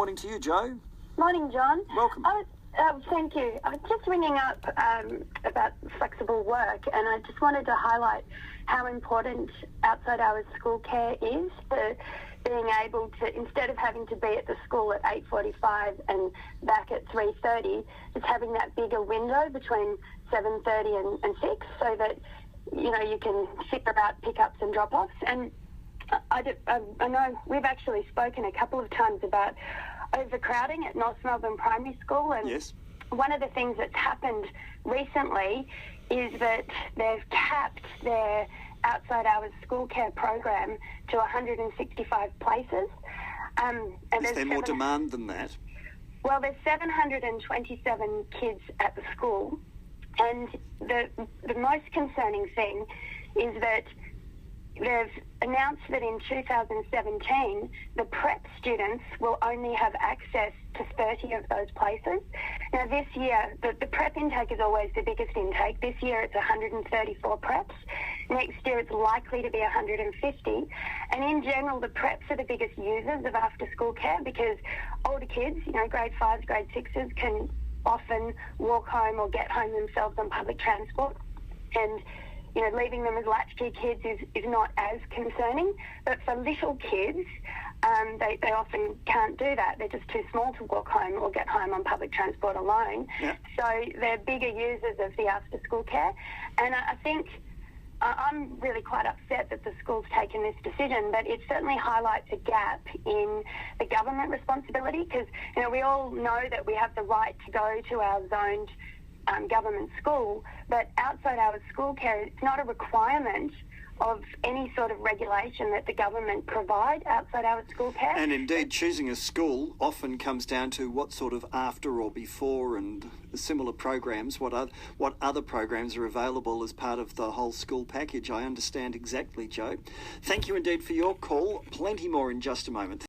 morning to you, Jo. Morning, John. Welcome. Thank you. I was just ringing up about flexible work, and I just wanted to highlight how important outside hours school care is for being able to, instead of having to be at the school at 8:45 and back at 3:30, just having that bigger window between 7:30 and 6, so that you can figure out pickups and drop-offs. And I know we've actually spoken a couple of times about overcrowding at North Melbourne Primary School, and Yes. one of the things that's happened recently is that they've capped their outside hours school care program to 165 places. Is there more demand than that? Well, there's 727 kids at the school, and the most concerning thing is that they've announced that in 2017, the prep students will only have access to 30 of those places. Now, this year, the prep intake is always the biggest intake. This year, it's 134 preps. Next year, it's likely to be 150. And in general, the preps are the biggest users of after-school care because older kids, grade 5s, grade 6s, can often walk home or get home themselves on public transport. And leaving them as latchkey kids is not as concerning. But for little kids, they often can't do that. They're just too small to walk home or get home on public transport alone. Yeah. So they're bigger users of the after-school care. And I think I'm really quite upset that the school's taken this decision, but it certainly highlights a gap in the government responsibility because, we all know that we have the right to go to our zoned government school, but outside hours school care, it's not a requirement of any sort of regulation that the government provide outside hours school care. And indeed, choosing a school often comes down to what sort of after or before and similar programs, what other programs are available as part of the whole school package. I understand exactly, Jo. Thank you indeed for your call. Plenty more in just a moment.